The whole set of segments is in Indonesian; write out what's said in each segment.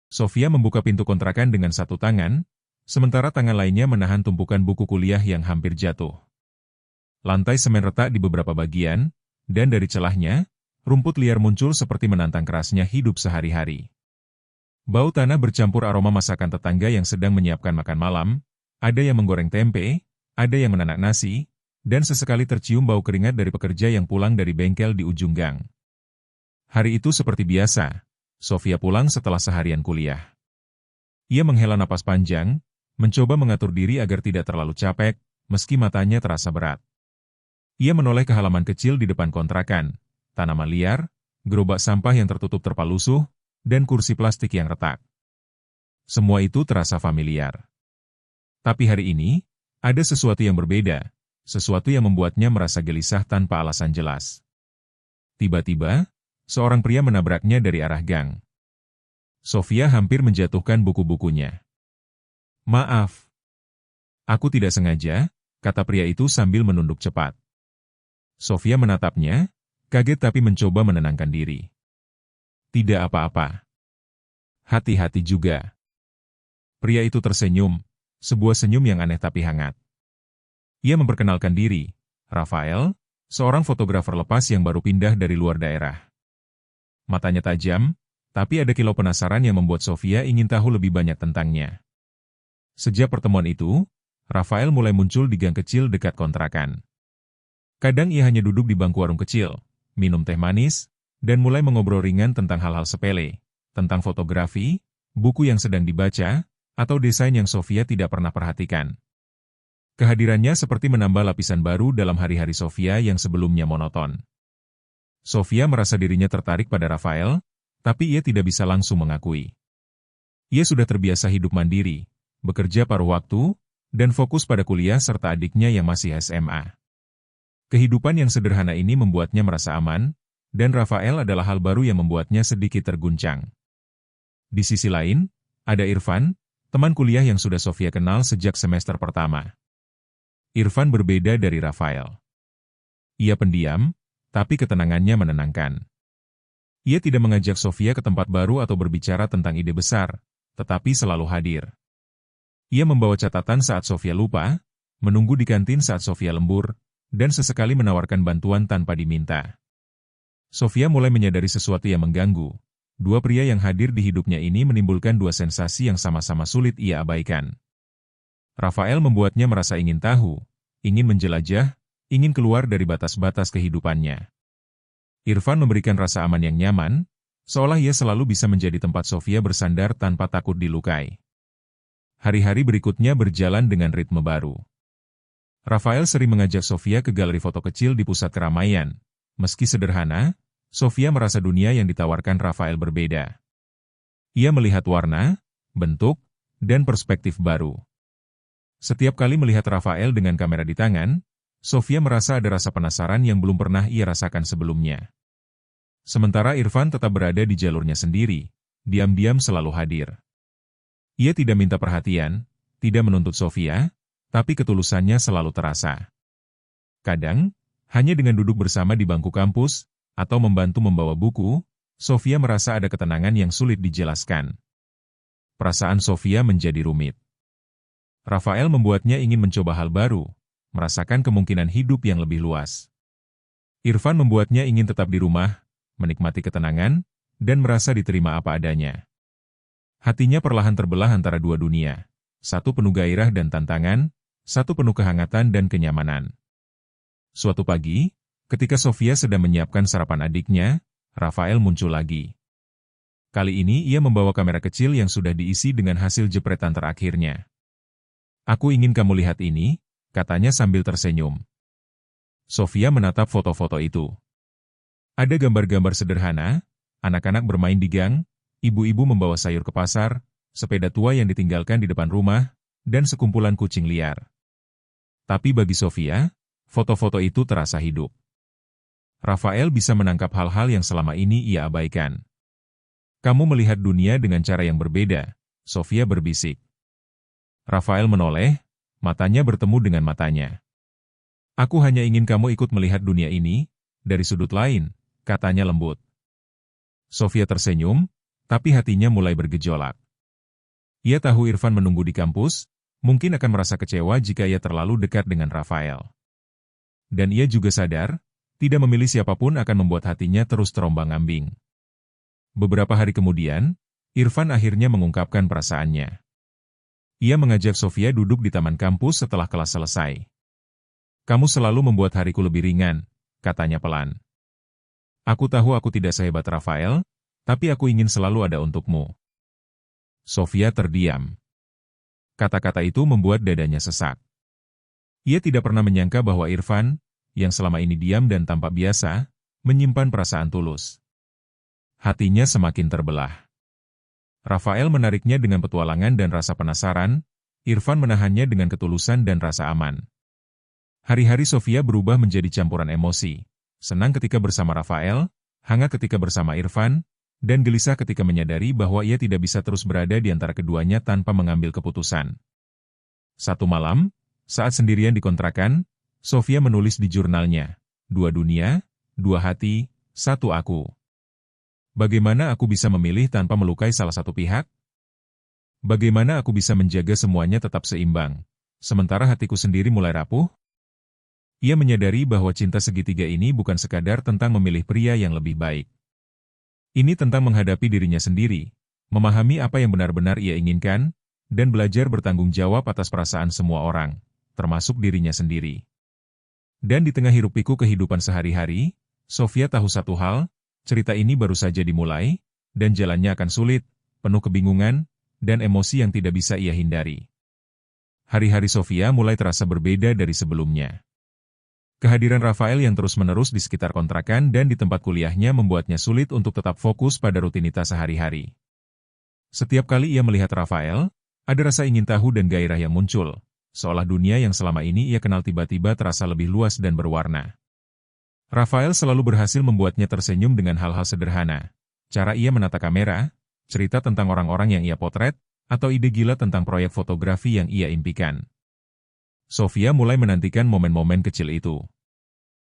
Sofia membuka pintu kontrakan dengan satu tangan, sementara tangan lainnya menahan tumpukan buku kuliah yang hampir jatuh. Lantai semen retak di beberapa bagian, dan dari celahnya, rumput liar muncul seperti menantang kerasnya hidup sehari-hari. Bau tanah bercampur aroma masakan tetangga yang sedang menyiapkan makan malam, ada yang menggoreng tempe, ada yang menanak nasi, dan sesekali tercium bau keringat dari pekerja yang pulang dari bengkel di ujung gang. Hari itu seperti biasa, Sofia pulang setelah seharian kuliah. Ia menghela napas panjang, mencoba mengatur diri agar tidak terlalu capek, meski matanya terasa berat. Ia menoleh ke halaman kecil di depan kontrakan, tanaman liar, gerobak sampah yang tertutup terpal lusuh, dan kursi plastik yang retak. Semua itu terasa familiar. Tapi hari ini, ada sesuatu yang berbeda, sesuatu yang membuatnya merasa gelisah tanpa alasan jelas. Tiba-tiba, seorang pria menabraknya dari arah gang. Sofia hampir menjatuhkan buku-bukunya. "Maaf. Aku tidak sengaja," kata pria itu sambil menunduk cepat. Sofia menatapnya, kaget tapi mencoba menenangkan diri. "Tidak apa-apa. Hati-hati juga." Pria itu tersenyum, sebuah senyum yang aneh tapi hangat. Ia memperkenalkan diri, Rafael, seorang fotografer lepas yang baru pindah dari luar daerah. Matanya tajam, tapi ada kilau penasaran yang membuat Sofia ingin tahu lebih banyak tentangnya. Sejak pertemuan itu, Rafael mulai muncul di gang kecil dekat kontrakan. Kadang ia hanya duduk di bangku warung kecil, minum teh manis, dan mulai mengobrol ringan tentang hal-hal sepele, tentang fotografi, buku yang sedang dibaca, atau desain yang Sofia tidak pernah perhatikan. Kehadirannya seperti menambah lapisan baru dalam hari-hari Sofia yang sebelumnya monoton. Sofia merasa dirinya tertarik pada Rafael, tapi ia tidak bisa langsung mengakui. Ia sudah terbiasa hidup mandiri, bekerja paruh waktu, dan fokus pada kuliah serta adiknya yang masih SMA. Kehidupan yang sederhana ini membuatnya merasa aman, dan Rafael adalah hal baru yang membuatnya sedikit terguncang. Di sisi lain, ada Irfan, teman kuliah yang sudah Sofia kenal sejak semester pertama. Irfan berbeda dari Rafael. Ia pendiam, tapi ketenangannya menenangkan. Ia tidak mengajak Sofia ke tempat baru atau berbicara tentang ide besar, tetapi selalu hadir. Ia membawa catatan saat Sofia lupa, menunggu di kantin saat Sofia lembur, dan sesekali menawarkan bantuan tanpa diminta. Sofia mulai menyadari sesuatu yang mengganggu. Dua pria yang hadir di hidupnya ini menimbulkan dua sensasi yang sama-sama sulit ia abaikan. Rafael membuatnya merasa ingin tahu, ingin menjelajah, ingin keluar dari batas-batas kehidupannya. Irfan memberikan rasa aman yang nyaman, seolah ia selalu bisa menjadi tempat Sofia bersandar tanpa takut dilukai. Hari-hari berikutnya berjalan dengan ritme baru. Rafael sering mengajak Sofia ke galeri foto kecil di pusat keramaian. Meski sederhana, Sofia merasa dunia yang ditawarkan Rafael berbeda. Ia melihat warna, bentuk, dan perspektif baru. Setiap kali melihat Rafael dengan kamera di tangan, Sofia merasa ada rasa penasaran yang belum pernah ia rasakan sebelumnya. Sementara Irfan tetap berada di jalurnya sendiri, diam-diam selalu hadir. Ia tidak minta perhatian, tidak menuntut Sofia, tapi ketulusannya selalu terasa. Kadang, hanya dengan duduk bersama di bangku kampus, atau membantu membawa buku, Sofia merasa ada ketenangan yang sulit dijelaskan. Perasaan Sofia menjadi rumit. Rafael membuatnya ingin mencoba hal baru, merasakan kemungkinan hidup yang lebih luas. Irfan membuatnya ingin tetap di rumah, menikmati ketenangan, dan merasa diterima apa adanya. Hatinya perlahan terbelah antara dua dunia, satu penuh gairah dan tantangan, satu penuh kehangatan dan kenyamanan. Suatu pagi, ketika Sofia sedang menyiapkan sarapan adiknya, Rafael muncul lagi. Kali ini ia membawa kamera kecil yang sudah diisi dengan hasil jepretan terakhirnya. "Aku ingin kamu lihat ini," katanya sambil tersenyum. Sofia menatap foto-foto itu. Ada gambar-gambar sederhana, anak-anak bermain di gang, ibu-ibu membawa sayur ke pasar, sepeda tua yang ditinggalkan di depan rumah, dan sekumpulan kucing liar. Tapi bagi Sofia, foto-foto itu terasa hidup. Rafael bisa menangkap hal-hal yang selama ini ia abaikan. "Kamu melihat dunia dengan cara yang berbeda," Sofia berbisik. Rafael menoleh, matanya bertemu dengan matanya. "Aku hanya ingin kamu ikut melihat dunia ini, dari sudut lain," katanya lembut. Sofia tersenyum, tapi hatinya mulai bergejolak. Ia tahu Irfan menunggu di kampus, mungkin akan merasa kecewa jika ia terlalu dekat dengan Rafael. Dan ia juga sadar, tidak memilih siapapun akan membuat hatinya terus terombang-ambing. Beberapa hari kemudian, Irfan akhirnya mengungkapkan perasaannya. Ia mengajak Sofia duduk di taman kampus setelah kelas selesai. "Kamu selalu membuat hariku lebih ringan," katanya pelan. "Aku tahu aku tidak sehebat Rafael, tapi aku ingin selalu ada untukmu." Sofia terdiam. Kata-kata itu membuat dadanya sesak. Ia tidak pernah menyangka bahwa Irfan, yang selama ini diam dan tampak biasa, menyimpan perasaan tulus. Hatinya semakin terbelah. Rafael menariknya dengan petualangan dan rasa penasaran, Irfan menahannya dengan ketulusan dan rasa aman. Hari-hari Sofia berubah menjadi campuran emosi. Senang ketika bersama Rafael, hangat ketika bersama Irfan, dan gelisah ketika menyadari bahwa ia tidak bisa terus berada di antara keduanya tanpa mengambil keputusan. Satu malam, saat sendirian di kontrakan, Sofia menulis di jurnalnya, "Dua dunia, dua hati, satu aku. Bagaimana aku bisa memilih tanpa melukai salah satu pihak? Bagaimana aku bisa menjaga semuanya tetap seimbang, sementara hatiku sendiri mulai rapuh?" Ia menyadari bahwa cinta segitiga ini bukan sekadar tentang memilih pria yang lebih baik. Ini tentang menghadapi dirinya sendiri, memahami apa yang benar-benar ia inginkan, dan belajar bertanggung jawab atas perasaan semua orang, termasuk dirinya sendiri. Dan di tengah hiruk-pikuk kehidupan sehari-hari, Sofia tahu satu hal, cerita ini baru saja dimulai, dan jalannya akan sulit, penuh kebingungan, dan emosi yang tidak bisa ia hindari. Hari-hari Sofia mulai terasa berbeda dari sebelumnya. Kehadiran Rafael yang terus-menerus di sekitar kontrakan dan di tempat kuliahnya membuatnya sulit untuk tetap fokus pada rutinitas sehari-hari. Setiap kali ia melihat Rafael, ada rasa ingin tahu dan gairah yang muncul, seolah dunia yang selama ini ia kenal tiba-tiba terasa lebih luas dan berwarna. Rafael selalu berhasil membuatnya tersenyum dengan hal-hal sederhana. Cara ia menata kamera, cerita tentang orang-orang yang ia potret, atau ide gila tentang proyek fotografi yang ia impikan. Sofia mulai menantikan momen-momen kecil itu.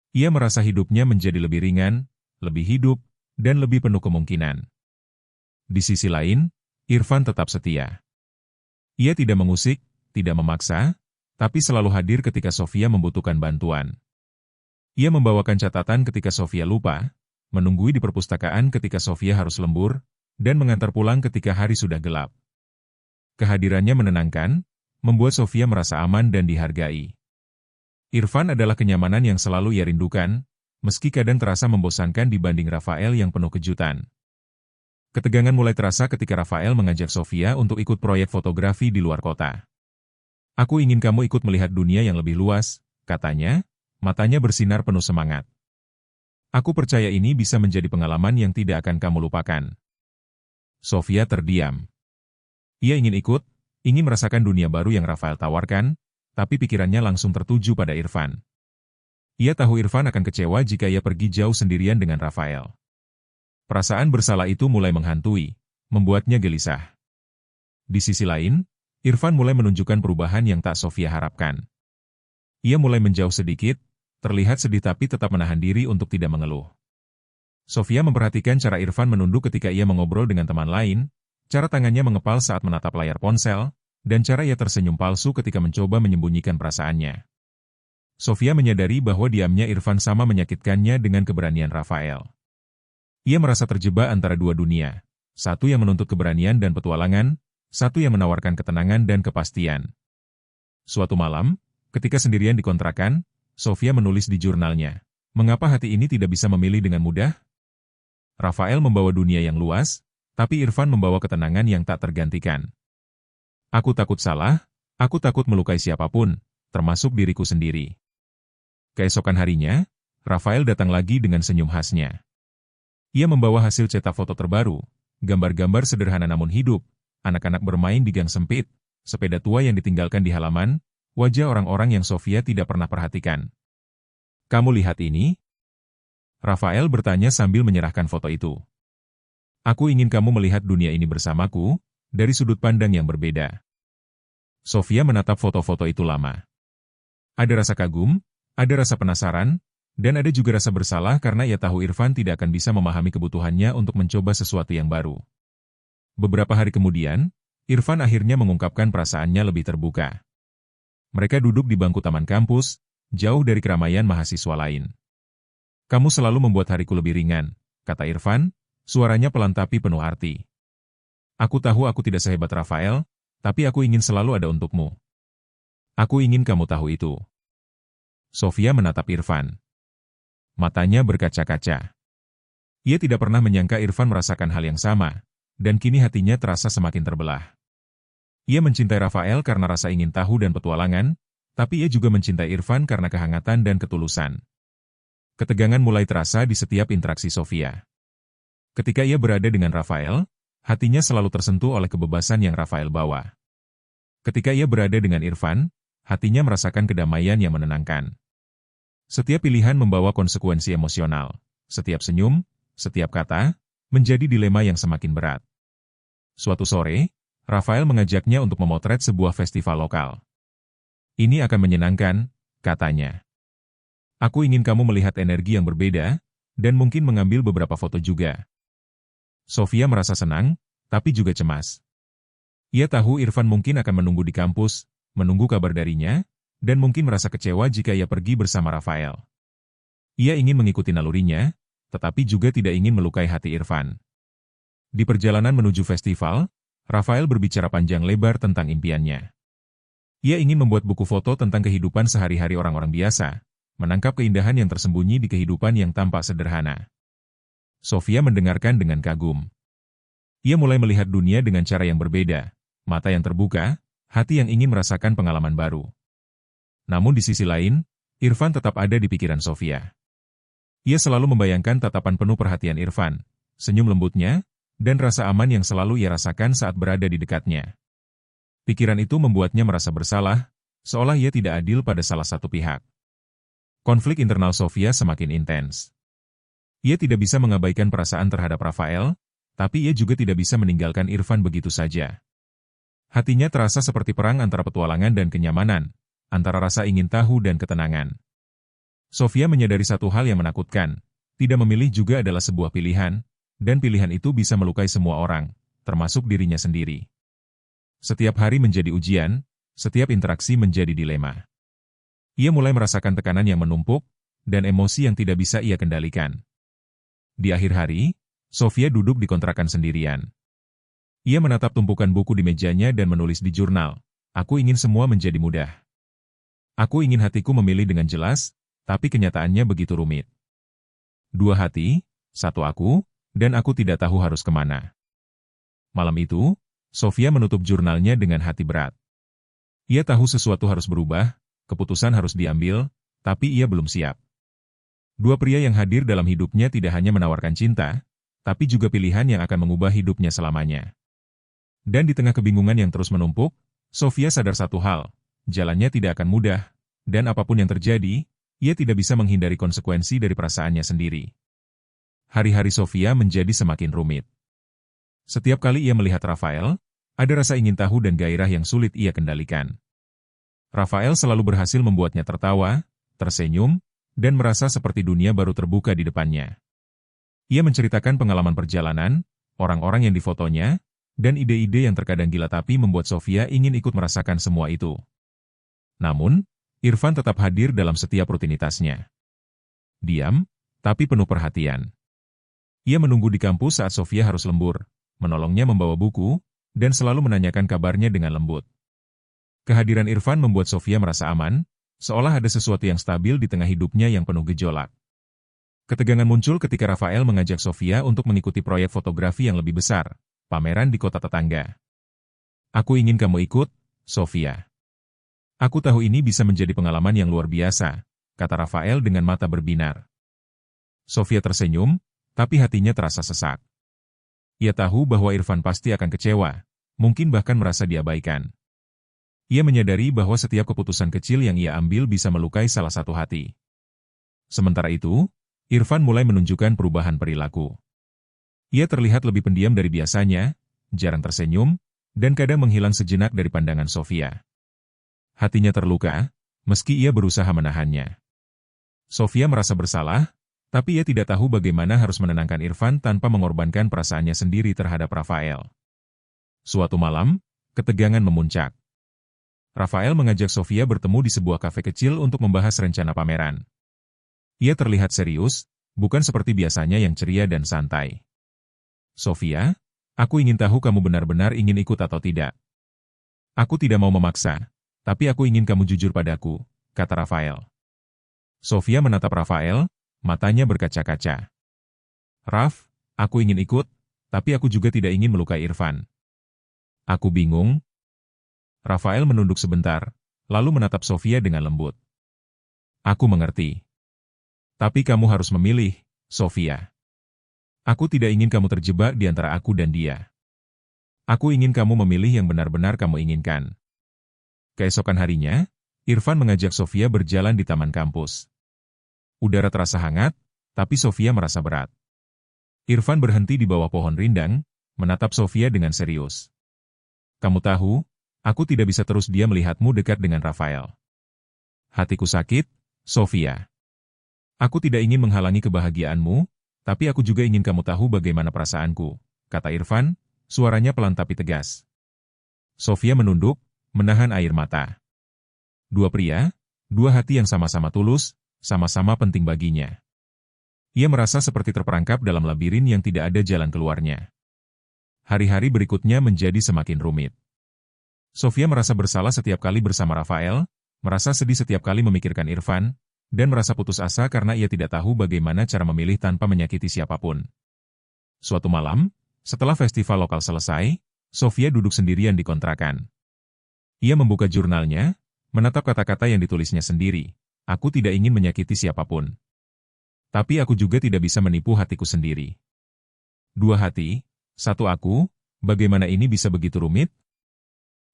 Ia merasa hidupnya menjadi lebih ringan, lebih hidup, dan lebih penuh kemungkinan. Di sisi lain, Irfan tetap setia. Ia tidak mengusik, tidak memaksa, tapi selalu hadir ketika Sofia membutuhkan bantuan. Ia membawakan catatan ketika Sofia lupa, menunggui di perpustakaan ketika Sofia harus lembur, dan mengantar pulang ketika hari sudah gelap. Kehadirannya menenangkan, membuat Sofia merasa aman dan dihargai. Irfan adalah kenyamanan yang selalu ia rindukan, meski kadang terasa membosankan dibanding Rafael yang penuh kejutan. Ketegangan mulai terasa ketika Rafael mengajak Sofia untuk ikut proyek fotografi di luar kota. "Aku ingin kamu ikut melihat dunia yang lebih luas," katanya, matanya bersinar penuh semangat. "Aku percaya ini bisa menjadi pengalaman yang tidak akan kamu lupakan." Sofia terdiam. Ia ingin ikut, ingin merasakan dunia baru yang Rafael tawarkan, tapi pikirannya langsung tertuju pada Irfan. Ia tahu Irfan akan kecewa jika ia pergi jauh sendirian dengan Rafael. Perasaan bersalah itu mulai menghantui, membuatnya gelisah. Di sisi lain, Irfan mulai menunjukkan perubahan yang tak Sofia harapkan. Ia mulai menjauh sedikit, terlihat sedih tapi tetap menahan diri untuk tidak mengeluh. Sofia memperhatikan cara Irfan menunduk ketika ia mengobrol dengan teman lain, cara tangannya mengepal saat menatap layar ponsel, dan cara ia tersenyum palsu ketika mencoba menyembunyikan perasaannya. Sofia menyadari bahwa diamnya Irfan sama menyakitkannya dengan keberanian Rafael. Ia merasa terjebak antara dua dunia, satu yang menuntut keberanian dan petualangan, satu yang menawarkan ketenangan dan kepastian. Suatu malam, ketika sendirian di kontrakan, Sofia menulis di jurnalnya, "Mengapa hati ini tidak bisa memilih dengan mudah?" Rafael membawa dunia yang luas, tapi Irfan membawa ketenangan yang tak tergantikan. "Aku takut salah, aku takut melukai siapapun, termasuk diriku sendiri." Keesokan harinya, Rafael datang lagi dengan senyum khasnya. Ia membawa hasil cetak foto terbaru, gambar-gambar sederhana namun hidup, anak-anak bermain di gang sempit, sepeda tua yang ditinggalkan di halaman, wajah orang-orang yang Sofia tidak pernah perhatikan. "Kamu lihat ini?" Rafael bertanya sambil menyerahkan foto itu. "Aku ingin kamu melihat dunia ini bersamaku, dari sudut pandang yang berbeda." Sofia menatap foto-foto itu lama. Ada rasa kagum, ada rasa penasaran, dan ada juga rasa bersalah karena ia tahu Irfan tidak akan bisa memahami kebutuhannya untuk mencoba sesuatu yang baru. Beberapa hari kemudian, Irfan akhirnya mengungkapkan perasaannya lebih terbuka. Mereka duduk di bangku taman kampus, jauh dari keramaian mahasiswa lain. "Kamu selalu membuat hariku lebih ringan," kata Irfan, suaranya pelan tapi penuh arti. "Aku tahu aku tidak sehebat Rafael, tapi aku ingin selalu ada untukmu. Aku ingin kamu tahu itu." Sofia menatap Irfan. Matanya berkaca-kaca. Ia tidak pernah menyangka Irfan merasakan hal yang sama, dan kini hatinya terasa semakin terbelah. Ia mencintai Rafael karena rasa ingin tahu dan petualangan, tapi ia juga mencintai Irfan karena kehangatan dan ketulusan. Ketegangan mulai terasa di setiap interaksi Sofia. Ketika ia berada dengan Rafael, hatinya selalu tersentuh oleh kebebasan yang Rafael bawa. Ketika ia berada dengan Irfan, hatinya merasakan kedamaian yang menenangkan. Setiap pilihan membawa konsekuensi emosional. Setiap senyum, setiap kata, menjadi dilema yang semakin berat. Suatu sore, Rafael mengajaknya untuk memotret sebuah festival lokal. "Ini akan menyenangkan," katanya. "Aku ingin kamu melihat energi yang berbeda, dan mungkin mengambil beberapa foto juga." Sofia merasa senang, tapi juga cemas. Ia tahu Irfan mungkin akan menunggu di kampus, menunggu kabar darinya, dan mungkin merasa kecewa jika ia pergi bersama Rafael. Ia ingin mengikuti nalurinya, tetapi juga tidak ingin melukai hati Irfan. Di perjalanan menuju festival, Rafael berbicara panjang lebar tentang impiannya. Ia ingin membuat buku foto tentang kehidupan sehari-hari orang-orang biasa, menangkap keindahan yang tersembunyi di kehidupan yang tampak sederhana. Sofia mendengarkan dengan kagum. Ia mulai melihat dunia dengan cara yang berbeda, mata yang terbuka, hati yang ingin merasakan pengalaman baru. Namun di sisi lain, Irfan tetap ada di pikiran Sofia. Ia selalu membayangkan tatapan penuh perhatian Irfan, senyum lembutnya, dan rasa aman yang selalu ia rasakan saat berada di dekatnya. Pikiran itu membuatnya merasa bersalah, seolah ia tidak adil pada salah satu pihak. Konflik internal Sofia semakin intens. Ia tidak bisa mengabaikan perasaan terhadap Rafael, tapi ia juga tidak bisa meninggalkan Irfan begitu saja. Hatinya terasa seperti perang antara petualangan dan kenyamanan, antara rasa ingin tahu dan ketenangan. Sofia menyadari satu hal yang menakutkan, tidak memilih juga adalah sebuah pilihan, dan pilihan itu bisa melukai semua orang, termasuk dirinya sendiri. Setiap hari menjadi ujian, setiap interaksi menjadi dilema. Ia mulai merasakan tekanan yang menumpuk, dan emosi yang tidak bisa ia kendalikan. Di akhir hari, Sofia duduk di kontrakan sendirian. Ia menatap tumpukan buku di mejanya dan menulis di jurnal, "Aku ingin semua menjadi mudah. Aku ingin hatiku memilih dengan jelas, tapi kenyataannya begitu rumit. Dua hati, satu aku, dan aku tidak tahu harus kemana." Malam itu, Sofia menutup jurnalnya dengan hati berat. Ia tahu sesuatu harus berubah, keputusan harus diambil, tapi ia belum siap. Dua pria yang hadir dalam hidupnya tidak hanya menawarkan cinta, tapi juga pilihan yang akan mengubah hidupnya selamanya. Dan di tengah kebingungan yang terus menumpuk, Sofia sadar satu hal, jalannya tidak akan mudah, dan apapun yang terjadi, ia tidak bisa menghindari konsekuensi dari perasaannya sendiri. Hari-hari Sofia menjadi semakin rumit. Setiap kali ia melihat Rafael, ada rasa ingin tahu dan gairah yang sulit ia kendalikan. Rafael selalu berhasil membuatnya tertawa, tersenyum, dan merasa seperti dunia baru terbuka di depannya. Ia menceritakan pengalaman perjalanan, orang-orang yang difotonya, dan ide-ide yang terkadang gila tapi membuat Sofia ingin ikut merasakan semua itu. Namun, Irfan tetap hadir dalam setiap rutinitasnya. Diam, tapi penuh perhatian. Ia menunggu di kampus saat Sofia harus lembur, menolongnya membawa buku, dan selalu menanyakan kabarnya dengan lembut. Kehadiran Irfan membuat Sofia merasa aman, seolah ada sesuatu yang stabil di tengah hidupnya yang penuh gejolak. Ketegangan muncul ketika Rafael mengajak Sofia untuk mengikuti proyek fotografi yang lebih besar, pameran di kota tetangga. "Aku ingin kamu ikut, Sofia. Aku tahu ini bisa menjadi pengalaman yang luar biasa," kata Rafael dengan mata berbinar. Sofia tersenyum, tapi hatinya terasa sesak. Ia tahu bahwa Irfan pasti akan kecewa, mungkin bahkan merasa diabaikan. Ia menyadari bahwa setiap keputusan kecil yang ia ambil bisa melukai salah satu hati. Sementara itu, Irfan mulai menunjukkan perubahan perilaku. Ia terlihat lebih pendiam dari biasanya, jarang tersenyum, dan kadang menghilang sejenak dari pandangan Sofia. Hatinya terluka, meski ia berusaha menahannya. Sofia merasa bersalah, tapi ia tidak tahu bagaimana harus menenangkan Irfan tanpa mengorbankan perasaannya sendiri terhadap Rafael. Suatu malam, ketegangan memuncak. Rafael mengajak Sofia bertemu di sebuah kafe kecil untuk membahas rencana pameran. Ia terlihat serius, bukan seperti biasanya yang ceria dan santai. Sofia, aku ingin tahu kamu benar-benar ingin ikut atau tidak. Aku tidak mau memaksa, tapi aku ingin kamu jujur padaku, kata Rafael. Sofia menatap Rafael, matanya berkaca-kaca. Raf, aku ingin ikut, tapi aku juga tidak ingin melukai Irfan. Aku bingung. Rafael menunduk sebentar, lalu menatap Sofia dengan lembut. Aku mengerti. Tapi kamu harus memilih, Sofia. Aku tidak ingin kamu terjebak di antara aku dan dia. Aku ingin kamu memilih yang benar-benar kamu inginkan. Keesokan harinya, Irfan mengajak Sofia berjalan di taman kampus. Udara terasa hangat, tapi Sofia merasa berat. Irfan berhenti di bawah pohon rindang, menatap Sofia dengan serius. Kamu tahu, aku tidak bisa terus diam melihatmu dekat dengan Rafael. Hatiku sakit, Sofia. Aku tidak ingin menghalangi kebahagiaanmu, tapi aku juga ingin kamu tahu bagaimana perasaanku, kata Irfan, suaranya pelan tapi tegas. Sofia menunduk, menahan air mata. Dua pria, dua hati yang sama-sama tulus, sama-sama penting baginya. Ia merasa seperti terperangkap dalam labirin yang tidak ada jalan keluarnya. Hari-hari berikutnya menjadi semakin rumit. Sofia merasa bersalah setiap kali bersama Rafael, merasa sedih setiap kali memikirkan Irfan, dan merasa putus asa karena ia tidak tahu bagaimana cara memilih tanpa menyakiti siapapun. Suatu malam, setelah festival lokal selesai, Sofia duduk sendirian di kontrakan. Ia membuka jurnalnya, menatap kata-kata yang ditulisnya sendiri. Aku tidak ingin menyakiti siapapun. Tapi aku juga tidak bisa menipu hatiku sendiri. Dua hati, satu aku, bagaimana ini bisa begitu rumit?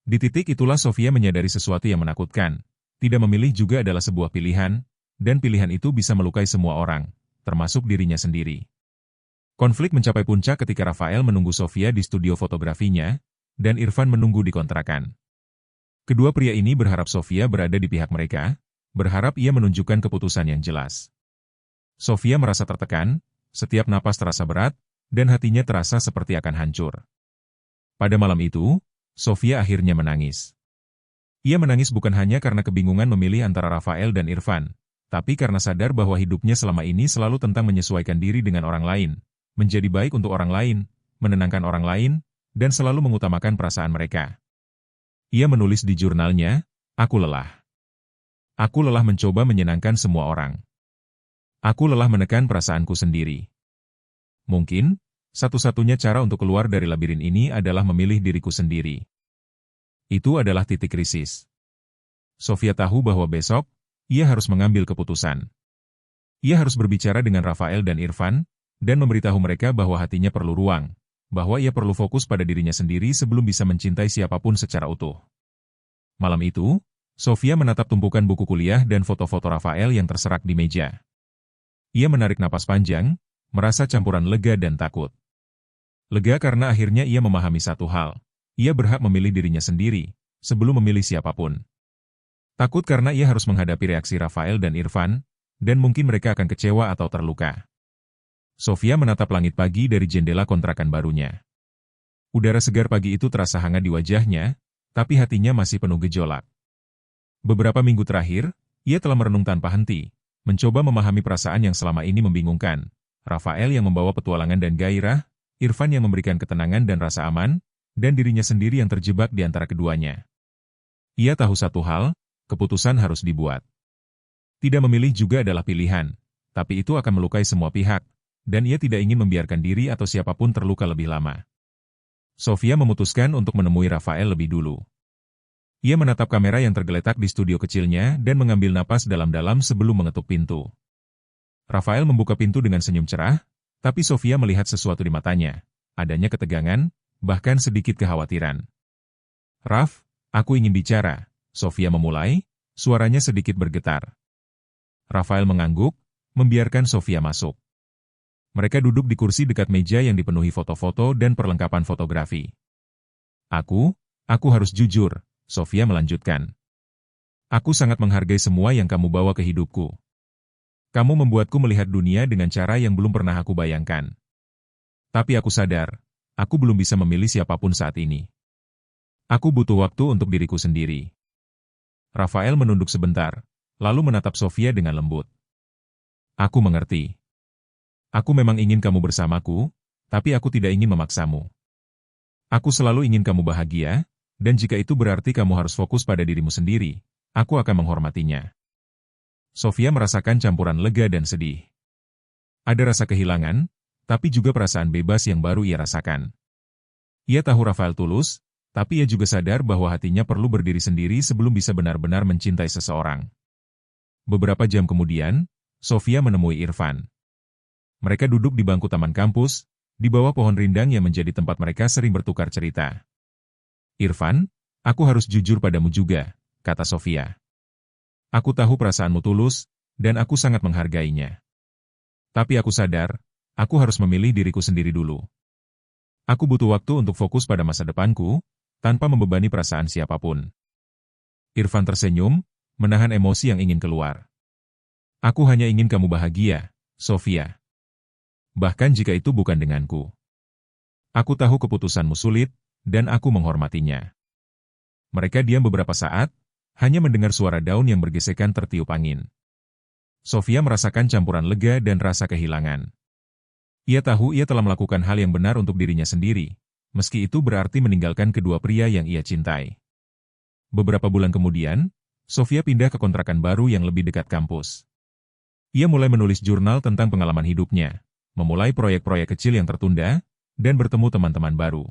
Di titik itulah Sofia menyadari sesuatu yang menakutkan. Tidak memilih juga adalah sebuah pilihan, dan pilihan itu bisa melukai semua orang, termasuk dirinya sendiri. Konflik mencapai puncak ketika Rafael menunggu Sofia di studio fotografinya, dan Irfan menunggu di kontrakan. Kedua pria ini berharap Sofia berada di pihak mereka, berharap ia menunjukkan keputusan yang jelas. Sofia merasa tertekan, setiap napas terasa berat, dan hatinya terasa seperti akan hancur. Pada malam itu, Sofia akhirnya menangis. Ia menangis bukan hanya karena kebingungan memilih antara Rafael dan Irfan, tapi karena sadar bahwa hidupnya selama ini selalu tentang menyesuaikan diri dengan orang lain, menjadi baik untuk orang lain, menenangkan orang lain, dan selalu mengutamakan perasaan mereka. Ia menulis di jurnalnya, aku lelah. Aku lelah mencoba menyenangkan semua orang. Aku lelah menekan perasaanku sendiri. Mungkin, satu-satunya cara untuk keluar dari labirin ini adalah memilih diriku sendiri. Itu adalah titik krisis. Sofia tahu bahwa besok, ia harus mengambil keputusan. Ia harus berbicara dengan Rafael dan Irfan, dan memberitahu mereka bahwa hatinya perlu ruang, bahwa ia perlu fokus pada dirinya sendiri sebelum bisa mencintai siapapun secara utuh. Malam itu, Sofia menatap tumpukan buku kuliah dan foto-foto Rafael yang terserak di meja. Ia menarik napas panjang, merasa campuran lega dan takut. Lega karena akhirnya ia memahami satu hal, ia berhak memilih dirinya sendiri, sebelum memilih siapapun. Takut karena ia harus menghadapi reaksi Rafael dan Irfan, dan mungkin mereka akan kecewa atau terluka. Sofia menatap langit pagi dari jendela kontrakan barunya. Udara segar pagi itu terasa hangat di wajahnya, tapi hatinya masih penuh gejolak. Beberapa minggu terakhir, ia telah merenung tanpa henti, mencoba memahami perasaan yang selama ini membingungkan. Rafael yang membawa petualangan dan gairah, Irfan yang memberikan ketenangan dan rasa aman, dan dirinya sendiri yang terjebak di antara keduanya. Ia tahu satu hal, keputusan harus dibuat. Tidak memilih juga adalah pilihan, tapi itu akan melukai semua pihak, dan ia tidak ingin membiarkan diri atau siapapun terluka lebih lama. Sofia memutuskan untuk menemui Rafael lebih dulu. Ia menatap kamera yang tergeletak di studio kecilnya dan mengambil napas dalam-dalam sebelum mengetuk pintu. Rafael membuka pintu dengan senyum cerah, tapi Sofia melihat sesuatu di matanya, adanya ketegangan, bahkan sedikit kekhawatiran. Raf, aku ingin bicara, Sofia memulai, suaranya sedikit bergetar. Rafael mengangguk, membiarkan Sofia masuk. Mereka duduk di kursi dekat meja yang dipenuhi foto-foto dan perlengkapan fotografi. Aku harus jujur, Sofia melanjutkan. Aku sangat menghargai semua yang kamu bawa ke hidupku. Kamu membuatku melihat dunia dengan cara yang belum pernah aku bayangkan. Tapi aku sadar, aku belum bisa memilih siapapun saat ini. Aku butuh waktu untuk diriku sendiri. Rafael menunduk sebentar, lalu menatap Sofia dengan lembut. Aku mengerti. Aku memang ingin kamu bersamaku, tapi aku tidak ingin memaksamu. Aku selalu ingin kamu bahagia, dan jika itu berarti kamu harus fokus pada dirimu sendiri, aku akan menghormatinya. Sofia merasakan campuran lega dan sedih. Ada rasa kehilangan, tapi juga perasaan bebas yang baru ia rasakan. Ia tahu Rafael tulus, tapi ia juga sadar bahwa hatinya perlu berdiri sendiri sebelum bisa benar-benar mencintai seseorang. Beberapa jam kemudian, Sofia menemui Irfan. Mereka duduk di bangku taman kampus, di bawah pohon rindang yang menjadi tempat mereka sering bertukar cerita. Irfan, aku harus jujur padamu juga, kata Sofia. Aku tahu perasaanmu tulus, dan aku sangat menghargainya. Tapi aku sadar, aku harus memilih diriku sendiri dulu. Aku butuh waktu untuk fokus pada masa depanku, tanpa membebani perasaan siapapun. Irfan tersenyum, menahan emosi yang ingin keluar. Aku hanya ingin kamu bahagia, Sofia. Bahkan jika itu bukan denganku. Aku tahu keputusanmu sulit, dan aku menghormatinya. Mereka diam beberapa saat, hanya mendengar suara daun yang bergesekan tertiup angin. Sofia merasakan campuran lega dan rasa kehilangan. Ia tahu ia telah melakukan hal yang benar untuk dirinya sendiri, meski itu berarti meninggalkan kedua pria yang ia cintai. Beberapa bulan kemudian, Sofia pindah ke kontrakan baru yang lebih dekat kampus. Ia mulai menulis jurnal tentang pengalaman hidupnya, memulai proyek-proyek kecil yang tertunda, dan bertemu teman-teman baru.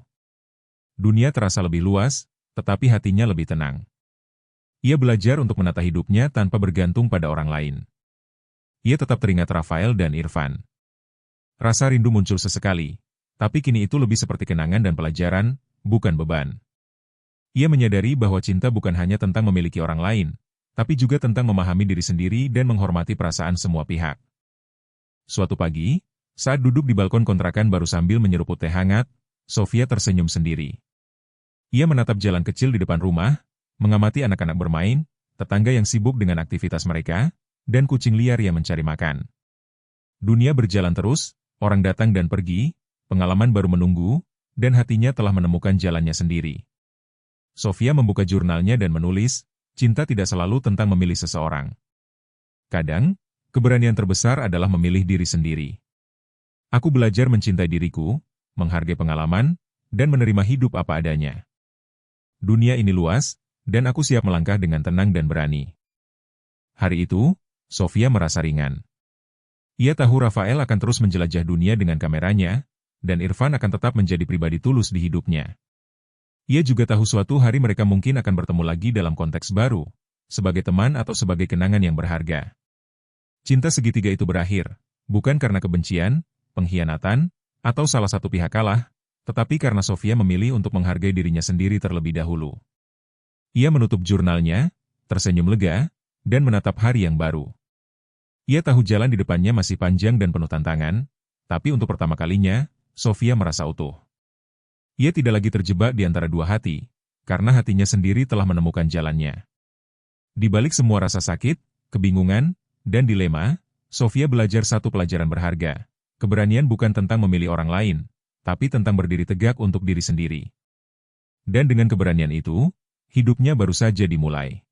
Dunia terasa lebih luas, tetapi hatinya lebih tenang. Ia belajar untuk menata hidupnya tanpa bergantung pada orang lain. Ia tetap teringat Rafael dan Irfan. Rasa rindu muncul sesekali, tapi kini itu lebih seperti kenangan dan pelajaran, bukan beban. Ia menyadari bahwa cinta bukan hanya tentang memiliki orang lain, tapi juga tentang memahami diri sendiri dan menghormati perasaan semua pihak. Suatu pagi, saat duduk di balkon kontrakan baru sambil menyeruput teh hangat, Sofia tersenyum sendiri. Ia menatap jalan kecil di depan rumah, mengamati anak-anak bermain, tetangga yang sibuk dengan aktivitas mereka, dan kucing liar yang mencari makan. Dunia berjalan terus, orang datang dan pergi, pengalaman baru menunggu, dan hatinya telah menemukan jalannya sendiri. Sofia membuka jurnalnya dan menulis, cinta tidak selalu tentang memilih seseorang. Kadang, keberanian terbesar adalah memilih diri sendiri. Aku belajar mencintai diriku, menghargai pengalaman, dan menerima hidup apa adanya. Dunia ini luas, dan aku siap melangkah dengan tenang dan berani. Hari itu, Sofia merasa ringan. Ia tahu Rafael akan terus menjelajah dunia dengan kameranya, dan Irfan akan tetap menjadi pribadi tulus di hidupnya. Ia juga tahu suatu hari mereka mungkin akan bertemu lagi dalam konteks baru, sebagai teman atau sebagai kenangan yang berharga. Cinta segitiga itu berakhir, bukan karena kebencian, pengkhianatan, atau salah satu pihak kalah, tetapi karena Sofia memilih untuk menghargai dirinya sendiri terlebih dahulu. Ia menutup jurnalnya, tersenyum lega, dan menatap hari yang baru. Ia tahu jalan di depannya masih panjang dan penuh tantangan, tapi untuk pertama kalinya, Sofia merasa utuh. Ia tidak lagi terjebak di antara dua hati, karena hatinya sendiri telah menemukan jalannya. Di balik semua rasa sakit, kebingungan, dan dilema, Sofia belajar satu pelajaran berharga. Keberanian bukan tentang memilih orang lain, tapi tentang berdiri tegak untuk diri sendiri. Dan dengan keberanian itu, hidupnya baru saja dimulai.